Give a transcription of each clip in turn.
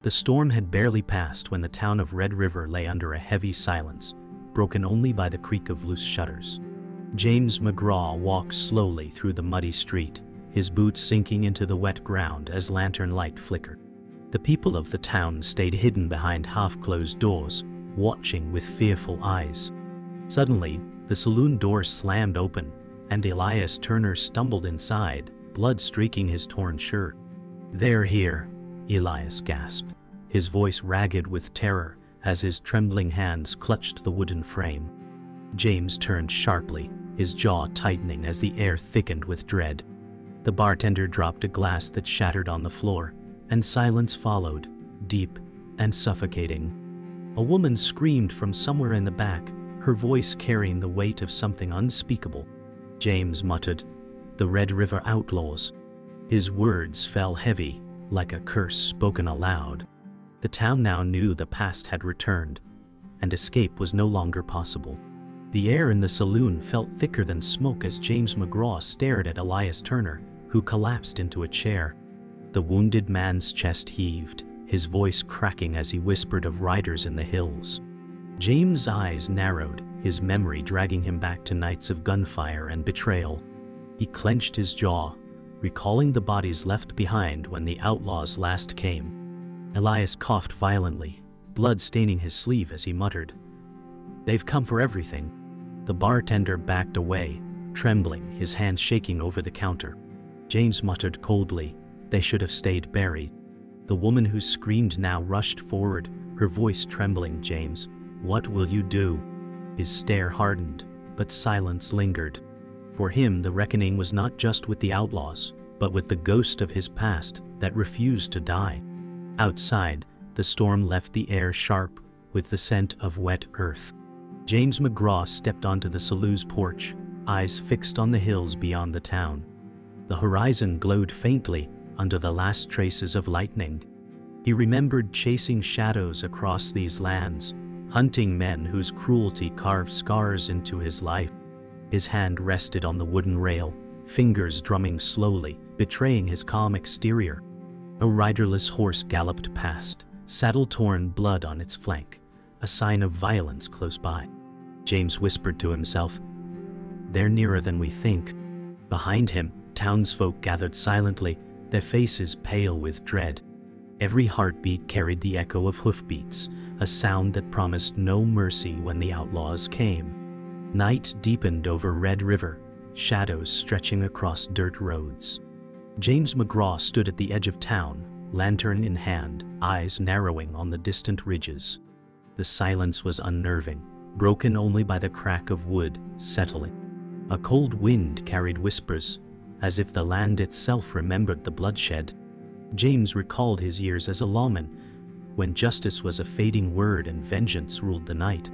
The storm had barely passed when the town of Red River lay under a heavy silence, broken only by the creak of loose shutters. James McGraw walked slowly through the muddy street, his boots sinking into the wet ground as lantern light flickered. The people of the town stayed hidden behind half-closed doors, watching with fearful eyes. Suddenly, the saloon door slammed open, and Elias Turner stumbled inside, blood streaking his torn shirt. "They're here," Elias gasped, his voice ragged with terror as his trembling hands clutched the wooden frame. James turned sharply, his jaw tightening as the air thickened with dread. The bartender dropped a glass that shattered on the floor, and silence followed, deep and suffocating. A woman screamed from somewhere in the back, her voice carrying the weight of something unspeakable. James muttered, "The Red River Outlaws." His words fell heavy, like a curse spoken aloud. The town now knew the past had returned, and escape was no longer possible. The air in the saloon felt thicker than smoke as James McGraw stared at Elias Turner, who collapsed into a chair. The wounded man's chest heaved, his voice cracking as he whispered of riders in the hills. James' eyes narrowed, his memory dragging him back to nights of gunfire and betrayal. He clenched his jaw, recalling the bodies left behind when the outlaws last came. Elias coughed violently, blood staining his sleeve as he muttered, "They've come for everything." The bartender backed away, trembling, his hands shaking over the counter. James muttered coldly, "They should have stayed buried." The woman who screamed now rushed forward, her voice trembling. "James, what will you do?" His stare hardened, but silence lingered. For him, the reckoning was not just with the outlaws, but with the ghost of his past that refused to die. Outside, the storm left the air sharp, with the scent of wet earth. James McGraw stepped onto the saloon's porch, eyes fixed on the hills beyond the town. The horizon glowed faintly under the last traces of lightning. He remembered chasing shadows across these lands, hunting men whose cruelty carved scars into his life. His hand rested on the wooden rail, fingers drumming slowly, betraying his calm exterior. A riderless horse galloped past, saddle torn, blood on its flank, a sign of violence close by. James whispered to himself, "They're nearer than we think." Behind him, townsfolk gathered silently, their faces pale with dread. Every heartbeat carried the echo of hoofbeats, a sound that promised no mercy when the outlaws came. Night deepened over Red River, shadows stretching across dirt roads. James McGraw stood at the edge of town, lantern in hand, eyes narrowing on the distant ridges. The silence was unnerving, broken only by the crack of wood settling. A cold wind carried whispers, as if the land itself remembered the bloodshed. James recalled his years as a lawman, when justice was a fading word and vengeance ruled the night.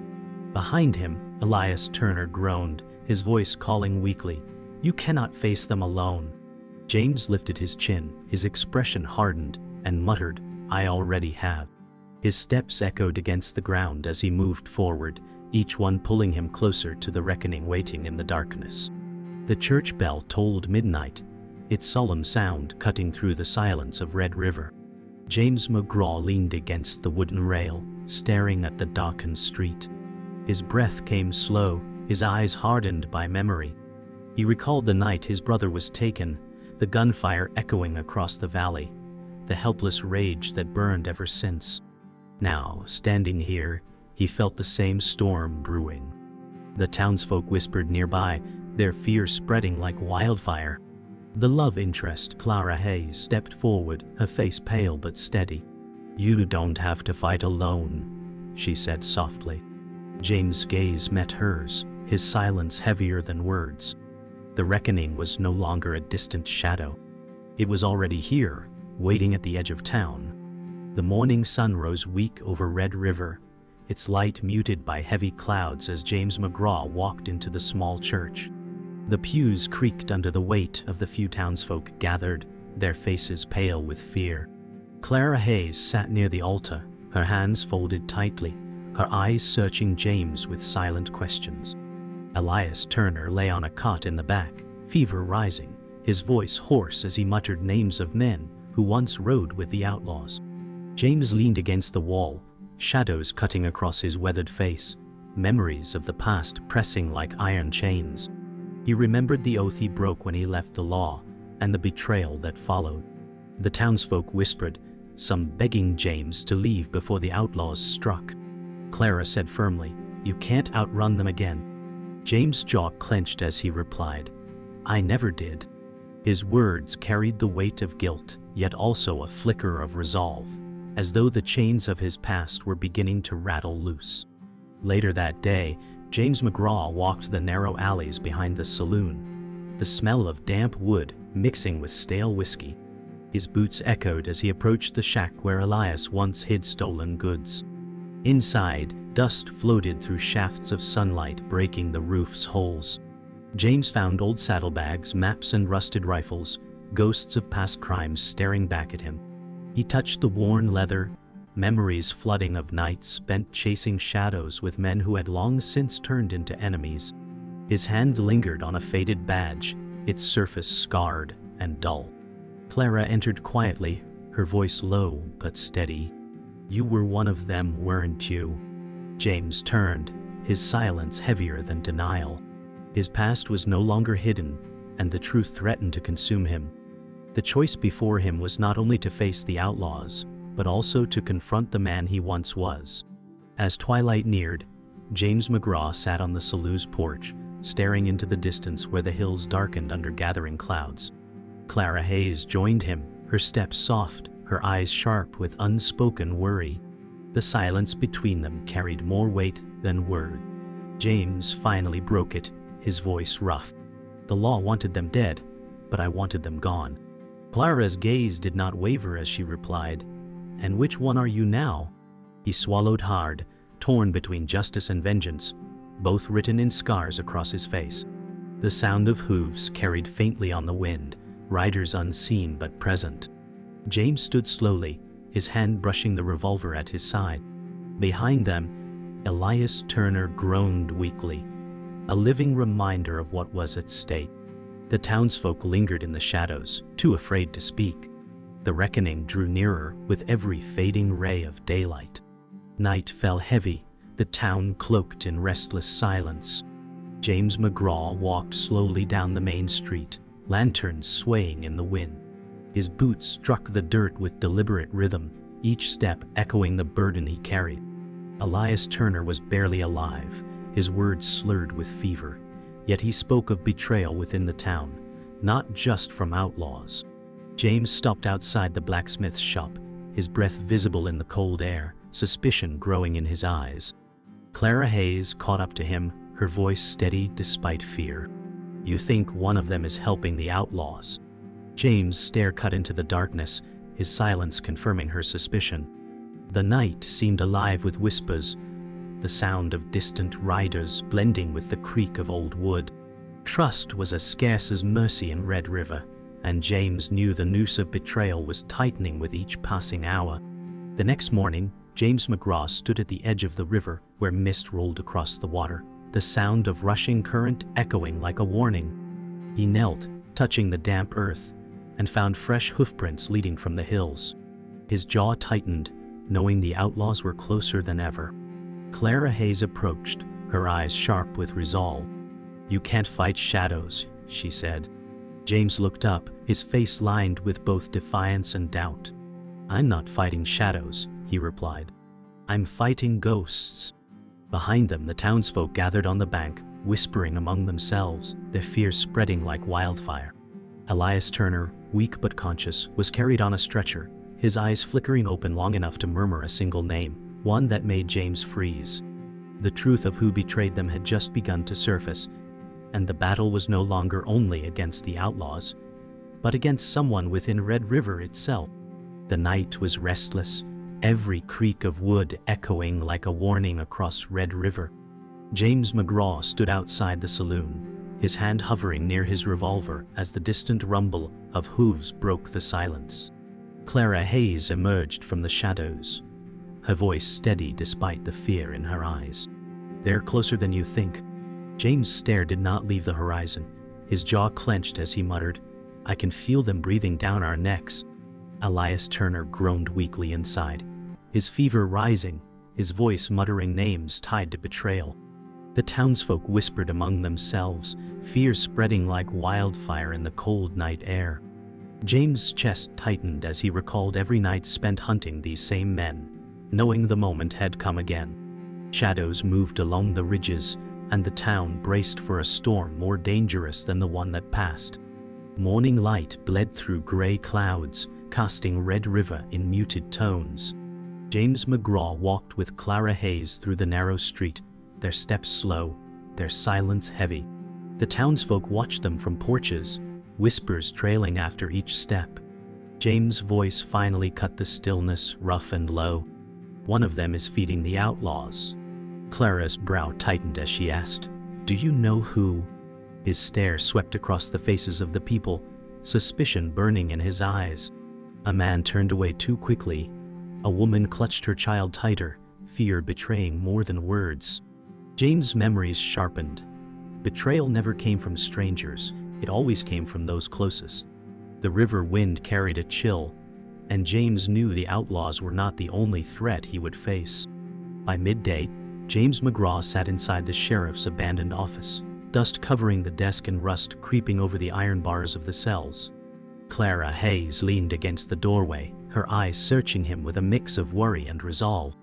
Behind him, Elias Turner groaned, his voice calling weakly, "You cannot face them alone." James lifted his chin, his expression hardened, and muttered, "I already have." His steps echoed against the ground as he moved forward, each one pulling him closer to the reckoning waiting in the darkness. The church bell tolled midnight, its solemn sound cutting through the silence of Red River. James McGraw leaned against the wooden rail, staring at the darkened street. His breath came slow, his eyes hardened by memory. He recalled the night his brother was taken, the gunfire echoing across the valley, the helpless rage that burned ever since. Now, standing here, he felt the same storm brewing. The townsfolk whispered nearby, their fear spreading like wildfire. The love interest, Clara Hayes, stepped forward, her face pale but steady. "You don't have to fight alone," she said softly. James' gaze met hers, his silence heavier than words. The reckoning was no longer a distant shadow. It was already here, waiting at the edge of town. The morning sun rose weak over Red River, its light muted by heavy clouds as James McGraw walked into the small church. The pews creaked under the weight of the few townsfolk gathered, their faces pale with fear. Clara Hayes sat near the altar, her hands folded tightly, her eyes searching James with silent questions. Elias Turner lay on a cot in the back, fever rising, his voice hoarse as he muttered names of men who once rode with the outlaws. James leaned against the wall, shadows cutting across his weathered face, memories of the past pressing like iron chains. He remembered the oath he broke when he left the law, and the betrayal that followed. The townsfolk whispered, some begging James to leave before the outlaws struck. Clara said firmly, "You can't outrun them again." James' jaw clenched as he replied, "I never did." His words carried the weight of guilt, yet also a flicker of resolve, as though the chains of his past were beginning to rattle loose. Later that day, James McGraw walked the narrow alleys behind the saloon, the smell of damp wood mixing with stale whiskey. His boots echoed as he approached the shack where Elias once hid stolen goods. Inside, dust floated through shafts of sunlight breaking the roof's holes. James found old saddlebags, maps and rusted rifles, ghosts of past crimes staring back at him. He touched the worn leather, memories flooding of nights spent chasing shadows with men who had long since turned into enemies. His hand lingered on a faded badge, its surface scarred and dull. Clara entered quietly, her voice low but steady. "You were one of them, weren't you?" James turned, his silence heavier than denial. His past was no longer hidden, and the truth threatened to consume him. The choice before him was not only to face the outlaws, but also to confront the man he once was. As twilight neared, James McGraw sat on the saloon's porch, staring into the distance where the hills darkened under gathering clouds. Clara Hayes joined him, her steps soft, her eyes sharp with unspoken worry. The silence between them carried more weight than word. James finally broke it, his voice rough. "The law wanted them dead, but I wanted them gone." Clara's gaze did not waver as she replied, "And which one are you now?" He swallowed hard, torn between justice and vengeance, both written in scars across his face. The sound of hooves carried faintly on the wind, riders unseen but present. James stood slowly, his hand brushing the revolver at his side. Behind them, Elias Turner groaned weakly, a living reminder of what was at stake. The townsfolk lingered in the shadows, too afraid to speak. The reckoning drew nearer with every fading ray of daylight. Night fell heavy, the town cloaked in restless silence. James McGraw walked slowly down the main street, lanterns swaying in the wind. His boots struck the dirt with deliberate rhythm, each step echoing the burden he carried. Elias Turner was barely alive, his words slurred with fever, yet he spoke of betrayal within the town, not just from outlaws. James stopped outside the blacksmith's shop, his breath visible in the cold air, suspicion growing in his eyes. Clara Hayes caught up to him, her voice steady despite fear. "You think one of them is helping the outlaws?" James' stare cut into the darkness, his silence confirming her suspicion. The night seemed alive with whispers, the sound of distant riders blending with the creak of old wood. Trust was as scarce as mercy in Red River, and James knew the noose of betrayal was tightening with each passing hour. The next morning, James McGraw stood at the edge of the river where mist rolled across the water, the sound of rushing current echoing like a warning. He knelt, touching the damp earth, and found fresh hoofprints leading from the hills. His jaw tightened, knowing the outlaws were closer than ever. Clara Hayes approached, her eyes sharp with resolve. "You can't fight shadows," she said. James looked up, his face lined with both defiance and doubt. "I'm not fighting shadows," he replied. "I'm fighting ghosts." Behind them, the townsfolk gathered on the bank, whispering among themselves, their fears spreading like wildfire. Elias Turner, weak but conscious, was carried on a stretcher, his eyes flickering open long enough to murmur a single name, one that made James freeze. The truth of who betrayed them had just begun to surface, and the battle was no longer only against the outlaws, but against someone within Red River itself. The night was restless, every creak of wood echoing like a warning across Red River. James McGraw stood outside the saloon, his hand hovering near his revolver as the distant rumble of hooves broke the silence. Clara Hayes emerged from the shadows, her voice steady despite the fear in her eyes. "They're closer than you think." James' stare did not leave the horizon, his jaw clenched as he muttered, "I can feel them breathing down our necks." Elias Turner groaned weakly inside, his fever rising, his voice muttering names tied to betrayal. The townsfolk whispered among themselves, fear spreading like wildfire in the cold night air. James' chest tightened as he recalled every night spent hunting these same men, knowing the moment had come again. Shadows moved along the ridges, and the town braced for a storm more dangerous than the one that passed. Morning light bled through gray clouds, casting Red River in muted tones. James McGraw walked with Clara Hayes through the narrow street, their steps slow, their silence heavy. The townsfolk watched them from porches, whispers trailing after each step. James' voice finally cut the stillness, rough and low. "One of them is feeding the outlaws." Clara's brow tightened as she asked, "Do you know who?" His stare swept across the faces of the people, suspicion burning in his eyes. A man turned away too quickly. A woman clutched her child tighter, fear betraying more than words. James' memories sharpened. Betrayal never came from strangers, it always came from those closest. The river wind carried a chill, and James knew the outlaws were not the only threat he would face. By midday, James McGraw sat inside the sheriff's abandoned office, dust covering the desk and rust creeping over the iron bars of the cells. Clara Hayes leaned against the doorway, her eyes searching him with a mix of worry and resolve.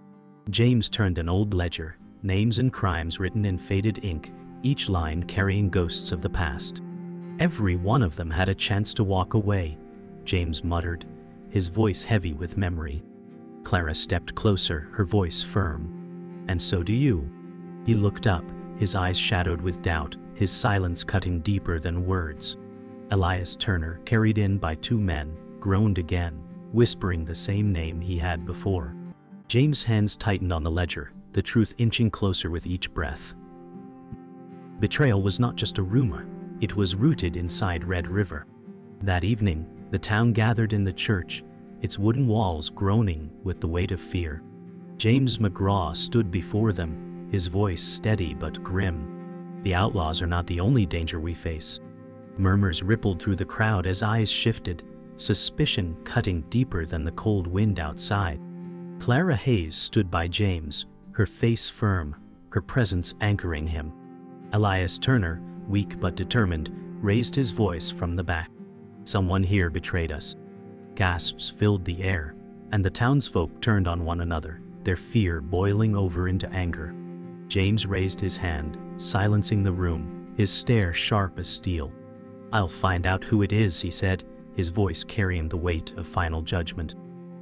James turned an old ledger, names and crimes written in faded ink, each line carrying ghosts of the past. Every one of them had a chance to walk away, James muttered, his voice heavy with memory. Clara stepped closer, her voice firm. "And so do you." He looked up, his eyes shadowed with doubt, his silence cutting deeper than words. Elias Turner, carried in by two men, groaned again, whispering the same name he had before. James' hands tightened on the ledger, the truth inching closer with each breath. Betrayal was not just a rumor, it was rooted inside Red River. That evening, the town gathered in the church, its wooden walls groaning with the weight of fear. James McGraw stood before them, his voice steady but grim. "The outlaws are not the only danger we face." Murmurs rippled through the crowd as eyes shifted, suspicion cutting deeper than the cold wind outside. Clara Hayes stood by James, her face firm, her presence anchoring him. Elias Turner, weak but determined, raised his voice from the back. "Someone here betrayed us." Gasps filled the air, and the townsfolk turned on one another, their fear boiling over into anger. James raised his hand, silencing the room, his stare sharp as steel. "I'll find out who it is," he said, his voice carrying the weight of final judgment.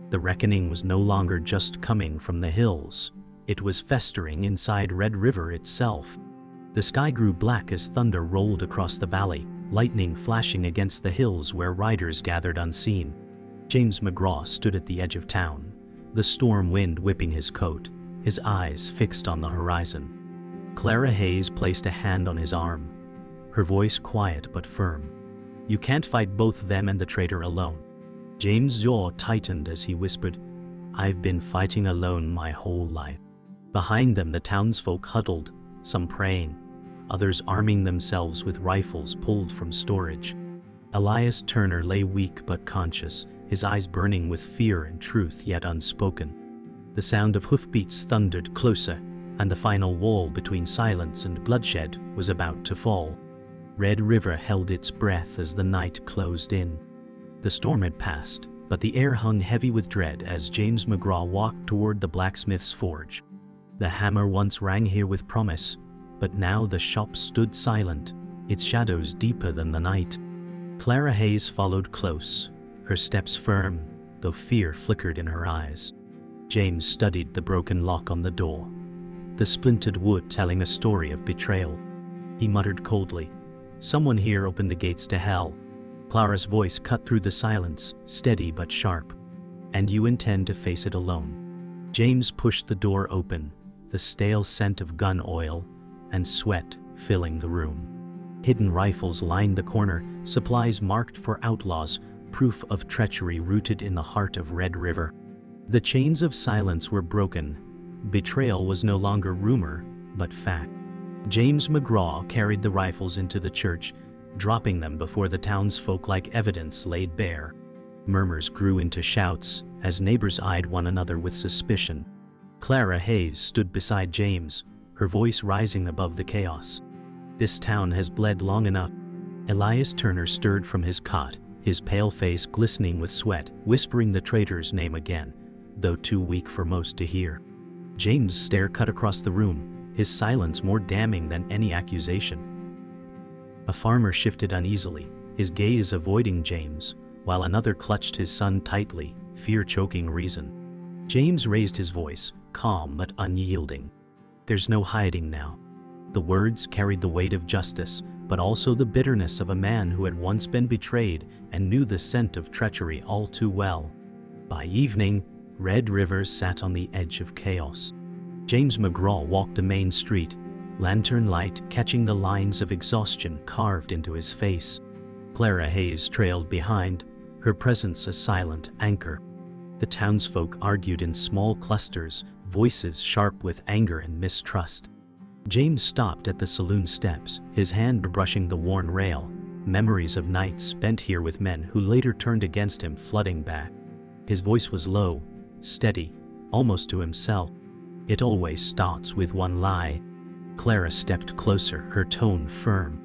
The reckoning was no longer just coming from the hills. It was festering inside Red River itself. The sky grew black as thunder rolled across the valley, lightning flashing against the hills where riders gathered unseen. James McGraw stood at the edge of town, the storm wind whipping his coat, his eyes fixed on the horizon. Clara Hayes placed a hand on his arm, her voice quiet but firm. "You can't fight both them and the traitor alone." James' jaw tightened as he whispered, "I've been fighting alone my whole life." Behind them the townsfolk huddled, some praying, others arming themselves with rifles pulled from storage. Elias Turner lay weak but conscious, his eyes burning with fear and truth yet unspoken. The sound of hoofbeats thundered closer, and the final wall between silence and bloodshed was about to fall. Red River held its breath as the night closed in. The storm had passed, but the air hung heavy with dread as James McGraw walked toward the blacksmith's forge. The hammer once rang here with promise, but now the shop stood silent, its shadows deeper than the night. Clara Hayes followed close, her steps firm, though fear flickered in her eyes. James studied the broken lock on the door, the splintered wood telling a story of betrayal. He muttered coldly, "Someone here opened the gates to hell." Clara's voice cut through the silence, steady but sharp. "And you intend to face it alone." James pushed the door open, the stale scent of gun oil and sweat filling the room. Hidden rifles lined the corner, supplies marked for outlaws, proof of treachery rooted in the heart of Red River. The chains of silence were broken. Betrayal was no longer rumor, but fact. James McGraw carried the rifles into the church, dropping them before the townsfolk like evidence laid bare. Murmurs grew into shouts as neighbors eyed one another with suspicion. Clara Hayes stood beside James, her voice rising above the chaos. "This town has bled long enough." Elias Turner stirred from his cot, his pale face glistening with sweat, whispering the traitor's name again, though too weak for most to hear. James' stare cut across the room, his silence more damning than any accusation. A farmer shifted uneasily, his gaze avoiding James, while another clutched his son tightly, fear choking reason. James raised his voice, calm but unyielding. "There's no hiding now." The words carried the weight of justice, but also the bitterness of a man who had once been betrayed and knew the scent of treachery all too well. By evening, Red River sat on the edge of chaos. James McGraw walked the main street, lantern light catching the lines of exhaustion carved into his face. Clara Hayes trailed behind, her presence a silent anchor. The townsfolk argued in small clusters, voices sharp with anger and mistrust. James stopped at the saloon steps, his hand brushing the worn rail, memories of nights spent here with men who later turned against him flooding back. His voice was low, steady, almost to himself. "It always starts with one lie." Clara stepped closer, her tone firm.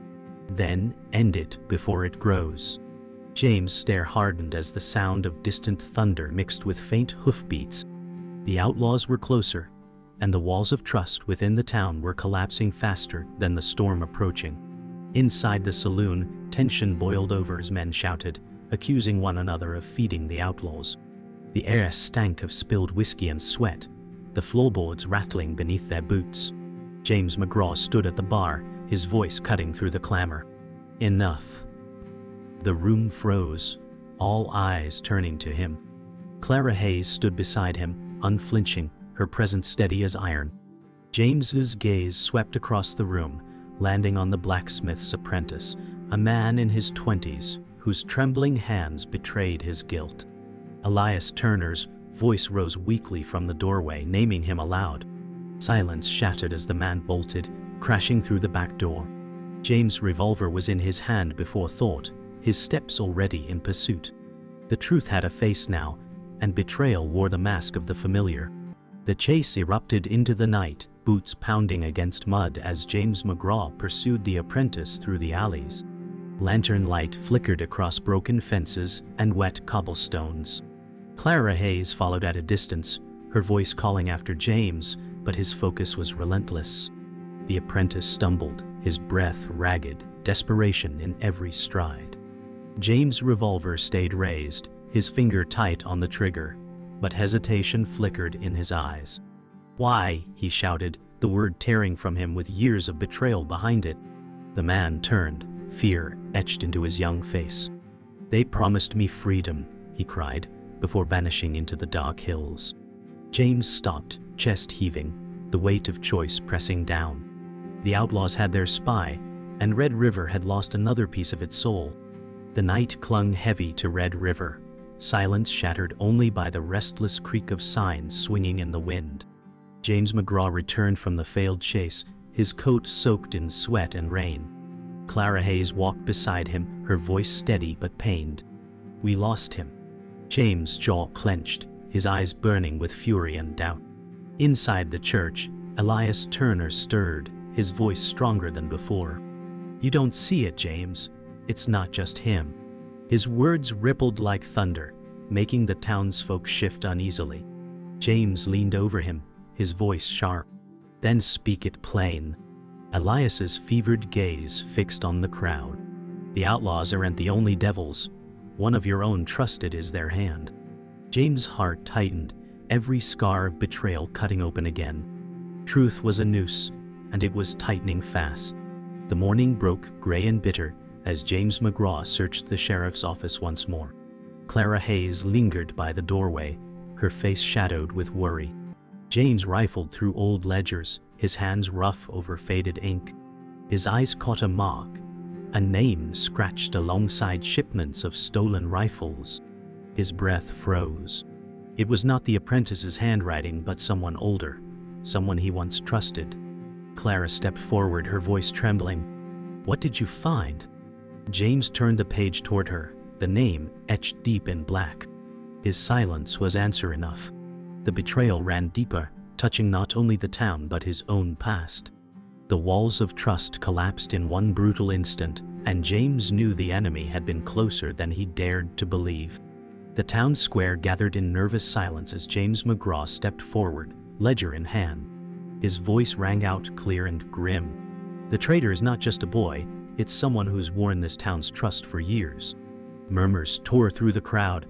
"Then end it before it grows." James' stare hardened as the sound of distant thunder mixed with faint hoofbeats. The outlaws were closer, and the walls of trust within the town were collapsing faster than the storm approaching. Inside the saloon, tension boiled over as men shouted, accusing one another of feeding the outlaws. The air stank of spilled whiskey and sweat, the floorboards rattling beneath their boots. James McGraw stood at the bar, his voice cutting through the clamor. "Enough." The room froze, all eyes turning to him. Clara Hayes stood beside him, unflinching, her presence steady as iron. James's gaze swept across the room, landing on the blacksmith's apprentice, a man in his 20s, whose trembling hands betrayed his guilt. Elias Turner's voice rose weakly from the doorway, naming him aloud. Silence shattered as the man bolted, crashing through the back door. James' revolver was in his hand before thought, his steps already in pursuit. The truth had a face now, and betrayal wore the mask of the familiar. The chase erupted into the night, boots pounding against mud as James McGraw pursued the apprentice through the alleys. Lantern light flickered across broken fences and wet cobblestones. Clara Hayes followed at a distance, her voice calling after James, but his focus was relentless. The apprentice stumbled, his breath ragged, desperation in every stride. James' revolver stayed raised, his finger tight on the trigger, but hesitation flickered in his eyes. "Why?" he shouted, the word tearing from him with years of betrayal behind it. The man turned, fear etched into his young face. "They promised me freedom," he cried, before vanishing into the dark hills. James stopped, chest heaving, the weight of choice pressing down. The outlaws had their spy, and Red River had lost another piece of its soul. The night clung heavy to Red River, silence shattered only by the restless creak of signs swinging in the wind. James McGraw returned from the failed chase, his coat soaked in sweat and rain. Clara Hayes walked beside him, her voice steady but pained. "We lost him." James' jaw clenched, his eyes burning with fury and doubt. Inside the church, Elias Turner stirred, his voice stronger than before. "You don't see it, James. It's not just him." His words rippled like thunder, making the townsfolk shift uneasily. James leaned over him, his voice sharp. "Then speak it plain." Elias's fevered gaze fixed on the crowd. "The outlaws aren't the only devils. One of your own trusted is their hand." James' heart tightened, every scar of betrayal cutting open again. Truth was a noose, and it was tightening fast. The morning broke, gray and bitter, as James McGraw searched the sheriff's office once more. Clara Hayes lingered by the doorway, her face shadowed with worry. James rifled through old ledgers, his hands rough over faded ink. His eyes caught a mark, a name scratched alongside shipments of stolen rifles. His breath froze. It was not the apprentice's handwriting, but someone older, someone he once trusted. Clara stepped forward, her voice trembling. "What did you find?" James turned the page toward her, the name etched deep in black. His silence was answer enough. The betrayal ran deeper, touching not only the town but his own past. The walls of trust collapsed in one brutal instant, and James knew the enemy had been closer than he dared to believe. The town square gathered in nervous silence as James McGraw stepped forward, ledger in hand. His voice rang out clear and grim. "The traitor is not just a boy, it's someone who's worn this town's trust for years." Murmurs tore through the crowd,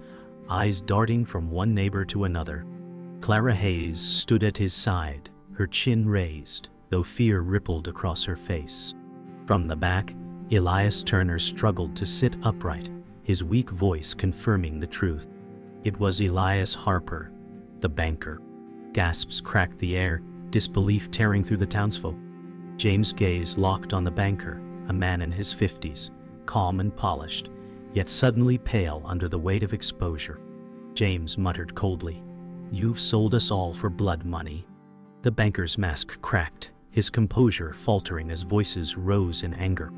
eyes darting from one neighbor to another. Clara Hayes stood at his side, her chin raised, though fear rippled across her face. From the back, Elias Turner struggled to sit upright, his weak voice confirming the truth. It was Elias Harper, the banker. Gasps cracked the air, disbelief tearing through the townsfolk. James' gaze locked on the banker, a man in his 50s, calm and polished, yet suddenly pale under the weight of exposure. James muttered coldly, "You've sold us all for blood money." The banker's mask cracked, his composure faltering as voices rose in anger.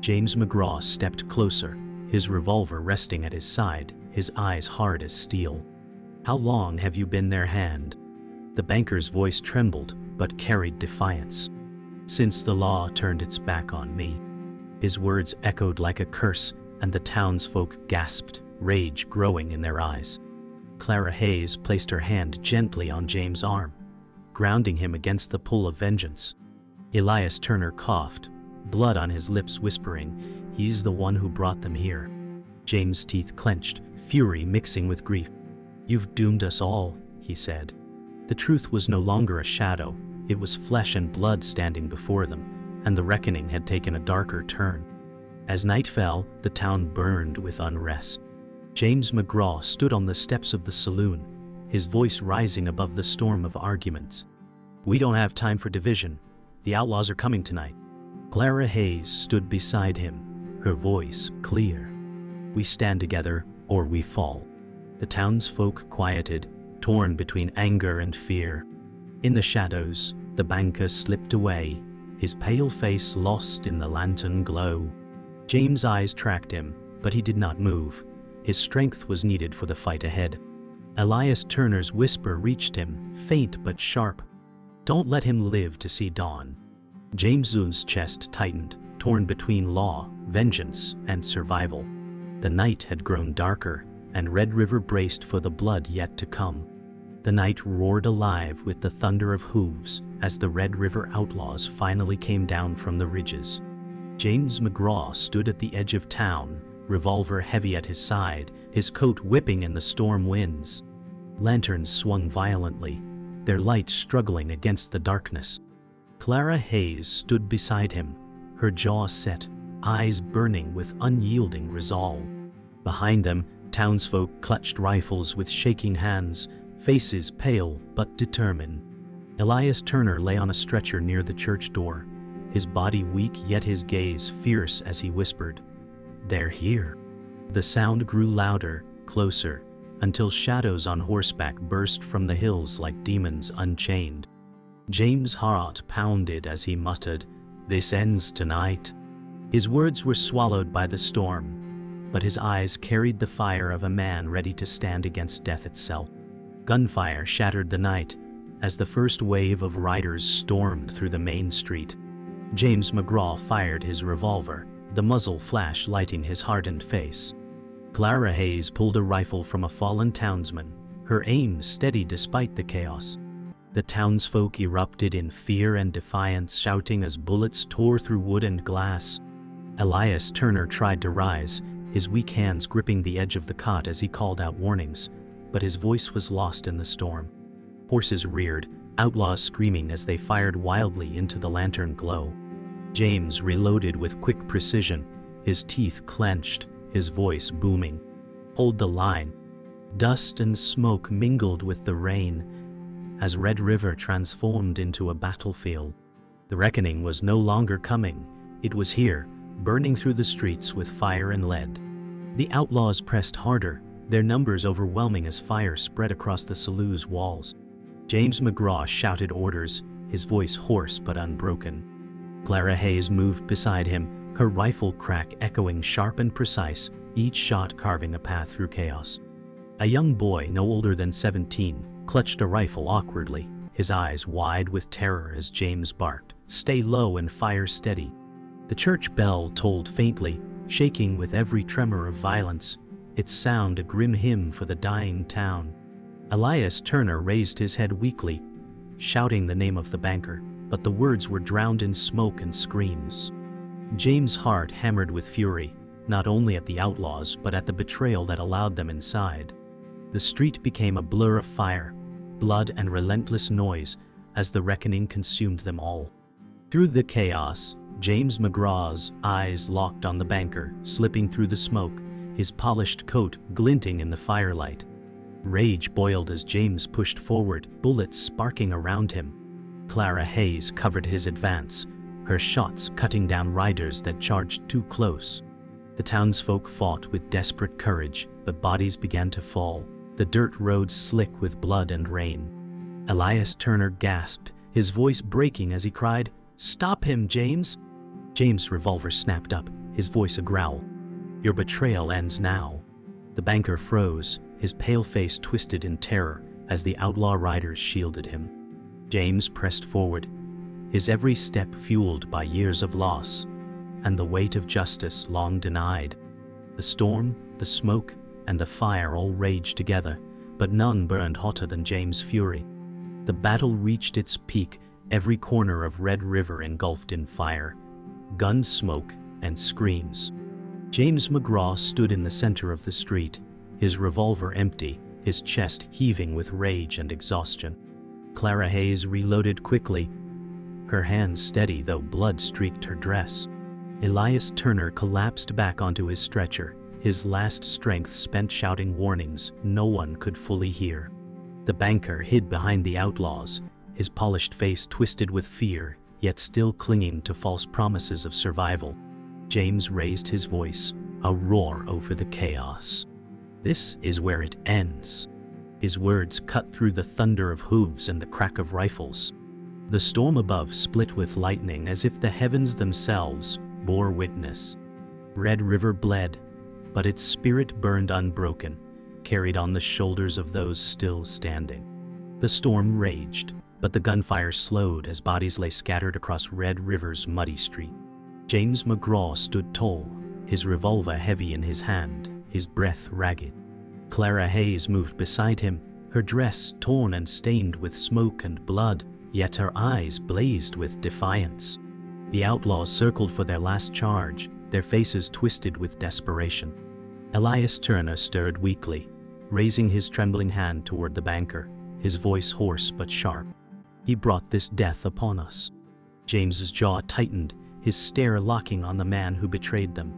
James McGraw stepped closer, his revolver resting at his side, his eyes hard as steel. "How long have you been their hand?" The banker's voice trembled, but carried defiance. "Since the law turned its back on me." His words echoed like a curse, and the townsfolk gasped, rage growing in their eyes. Clara Hayes placed her hand gently on James' arm, grounding him against the pull of vengeance. Elias Turner coughed, blood on his lips, whispering, "He's the one who brought them here." James' teeth clenched, fury mixing with grief. "You've doomed us all," he said. The truth was no longer a shadow, it was flesh and blood standing before them, and the reckoning had taken a darker turn. As night fell, the town burned with unrest. James McGraw stood on the steps of the saloon, his voice rising above the storm of arguments. "We don't have time for division. The outlaws are coming tonight." Clara Hayes stood beside him, her voice clear. "We stand together, or we fall." The townsfolk quieted, torn between anger and fear. In the shadows, the banker slipped away, his pale face lost in the lantern glow. James' eyes tracked him, but he did not move. His strength was needed for the fight ahead. Elias Turner's whisper reached him, faint but sharp. "Don't let him live to see dawn." James's chest tightened, torn between law, vengeance, and survival. The night had grown darker, and Red River braced for the blood yet to come. The night roared alive with the thunder of hooves as the Red River Outlaws finally came down from the ridges. James McGraw stood at the edge of town, revolver heavy at his side, his coat whipping in the storm winds. Lanterns swung violently, their light struggling against the darkness. Clara Hayes stood beside him, her jaw set, eyes burning with unyielding resolve. Behind them, townsfolk clutched rifles with shaking hands, faces pale but determined. Elias Turner lay on a stretcher near the church door, his body weak yet his gaze fierce as he whispered, "They're here." The sound grew louder, closer, until shadows on horseback burst from the hills like demons unchained. James' heart pounded as he muttered, "This ends tonight." His words were swallowed by the storm, but his eyes carried the fire of a man ready to stand against death itself. Gunfire shattered the night as the first wave of riders stormed through the main street. James McGraw fired his revolver, the muzzle flash lighting his hardened face. Clara Hayes pulled a rifle from a fallen townsman, her aim steady despite the chaos. The townsfolk erupted in fear and defiance, shouting as bullets tore through wood and glass. Elias Turner tried to rise, his weak hands gripping the edge of the cot as he called out warnings, but his voice was lost in the storm. Horses reared, outlaws screaming as they fired wildly into the lantern glow. James reloaded with quick precision, his teeth clenched, his voice booming. "Hold the line." Dust and smoke mingled with the rain as Red River transformed into a battlefield. The reckoning was no longer coming, it was here, burning through the streets with fire and lead. The outlaws pressed harder, their numbers overwhelming as fire spread across the saloon's walls. James McGraw shouted orders, his voice hoarse but unbroken. Clara Hayes moved beside him, her rifle crack echoing sharp and precise, each shot carving a path through chaos. A young boy no older than 17 clutched a rifle awkwardly, his eyes wide with terror as James barked, "Stay low and fire steady." The church bell tolled faintly, shaking with every tremor of violence, its sound a grim hymn for the dying town. Elias Turner raised his head weakly, shouting the name of the banker, but the words were drowned in smoke and screams. James' heart hammered with fury, not only at the outlaws but at the betrayal that allowed them inside. The street became a blur of fire, blood and relentless noise as the reckoning consumed them all. Through the chaos, James McGraw's eyes locked on the banker, slipping through the smoke, his polished coat glinting in the firelight. Rage boiled as James pushed forward, bullets sparking around him. Clara Hayes covered his advance, her shots cutting down riders that charged too close. The townsfolk fought with desperate courage, but bodies began to fall, the dirt roads slick with blood and rain. Elias Turner gasped, his voice breaking as he cried, "Stop him, James!" James' revolver snapped up, his voice a growl. "Your betrayal ends now." The banker froze, his pale face twisted in terror as the outlaw riders shielded him. James pressed forward, his every step fueled by years of loss and the weight of justice long denied. The storm, the smoke, and the fire all raged together, but none burned hotter than James' fury. The battle reached its peak, every corner of Red River engulfed in fire, gun smoke, and screams. James McGraw stood in the center of the street, his revolver empty, his chest heaving with rage and exhaustion. Clara Hayes reloaded quickly, her hands steady though blood streaked her dress. Elias Turner collapsed back onto his stretcher, his last strength spent shouting warnings no one could fully hear. The banker hid behind the outlaws, his polished face twisted with fear, yet still clinging to false promises of survival. James raised his voice, a roar over the chaos. "This is where it ends." His words cut through the thunder of hooves and the crack of rifles. The storm above split with lightning as if the heavens themselves bore witness. Red River bled, but its spirit burned unbroken, carried on the shoulders of those still standing. The storm raged, but the gunfire slowed as bodies lay scattered across Red River's muddy street. James McGraw stood tall, his revolver heavy in his hand, his breath ragged. Clara Hayes moved beside him, her dress torn and stained with smoke and blood, yet her eyes blazed with defiance. The outlaws circled for their last charge, their faces twisted with desperation. Elias Turner stirred weakly, raising his trembling hand toward the banker, his voice hoarse but sharp. "He brought this death upon us." James's jaw tightened, his stare locking on the man who betrayed them.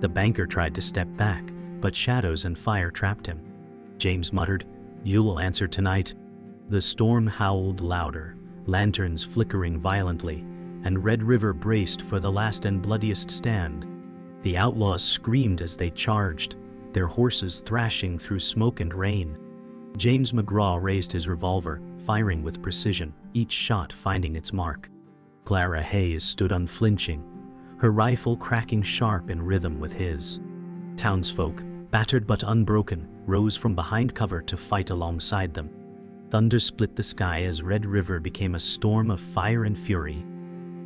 The banker tried to step back, but shadows and fire trapped him. James muttered, "You will answer tonight." The storm howled louder, lanterns flickering violently, and Red River braced for the last and bloodiest stand. The outlaws screamed as they charged, their horses thrashing through smoke and rain. James McGraw raised his revolver, firing with precision, each shot finding its mark. Clara Hayes stood unflinching, her rifle cracking sharp in rhythm with his. Townsfolk, battered but unbroken, rose from behind cover to fight alongside them. Thunder split the sky as Red River became a storm of fire and fury.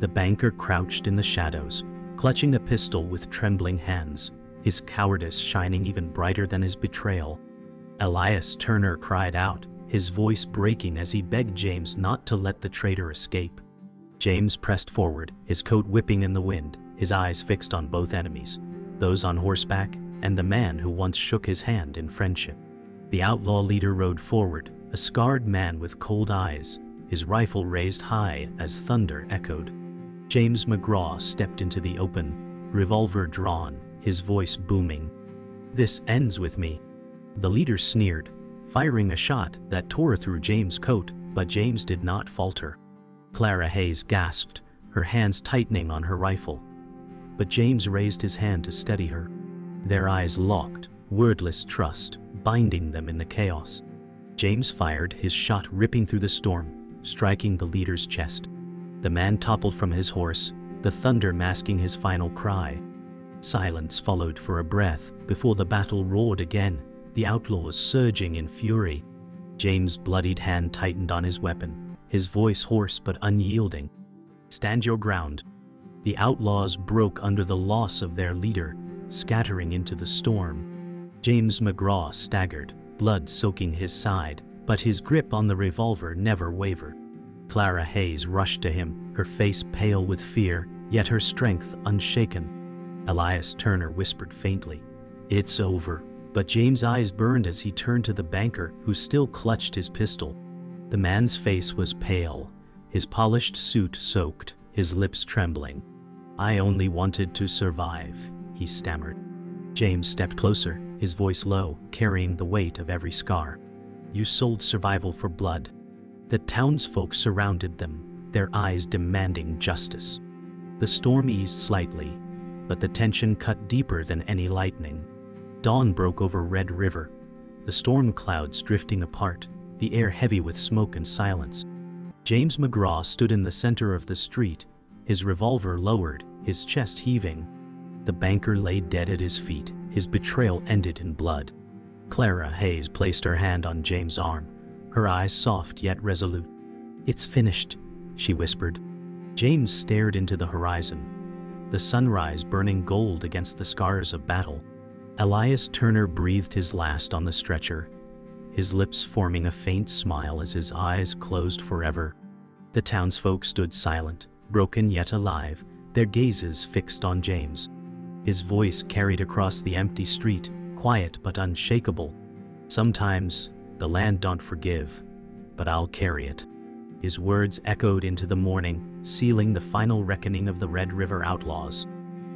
The banker crouched in the shadows, clutching a pistol with trembling hands, his cowardice shining even brighter than his betrayal. Elias Turner cried out, his voice breaking as he begged James not to let the traitor escape. James pressed forward, his coat whipping in the wind, his eyes fixed on both enemies, those on horseback and the man who once shook his hand in friendship. The outlaw leader rode forward, a scarred man with cold eyes, his rifle raised high as thunder echoed. James McGraw stepped into the open, revolver drawn, his voice booming. "This ends with me." The leader sneered, firing a shot that tore through James' coat, but James did not falter. Clara Hayes gasped, her hands tightening on her rifle. But James raised his hand to steady her. Their eyes locked, wordless trust, binding them in the chaos. James fired, his shot ripping through the storm, striking the leader's chest. The man toppled from his horse, the thunder masking his final cry. Silence followed for a breath before the battle roared again, the outlaws surging in fury. James' bloodied hand tightened on his weapon, his voice hoarse but unyielding. "Stand your ground." The outlaws broke under the loss of their leader, scattering into the storm. James McGraw staggered, blood soaking his side, but his grip on the revolver never wavered. Clara Hayes rushed to him, her face pale with fear, yet her strength unshaken. Elias Turner whispered faintly, "It's over," but James' eyes burned as he turned to the banker, who still clutched his pistol. The man's face was pale, his polished suit soaked, his lips trembling. "I only wanted to survive," he stammered. James stepped closer, his voice low, carrying the weight of every scar. "You sold survival for blood." The townsfolk surrounded them, their eyes demanding justice. The storm eased slightly, but the tension cut deeper than any lightning. Dawn broke over Red River, the storm clouds drifting apart, the air heavy with smoke and silence. James McGraw stood in the center of the street, his revolver lowered, his chest heaving. The banker lay dead at his feet, his betrayal ended in blood. Clara Hayes placed her hand on James' arm, her eyes soft yet resolute. "It's finished," she whispered. James stared into the horizon, the sunrise burning gold against the scars of battle. Elias Turner breathed his last on the stretcher, his lips forming a faint smile as his eyes closed forever. The townsfolk stood silent, broken yet alive, their gazes fixed on James. His voice carried across the empty street, quiet but unshakable. "Sometimes the land don't forgive, but I'll carry it." His words echoed into the morning, sealing the final reckoning of the Red River Outlaws.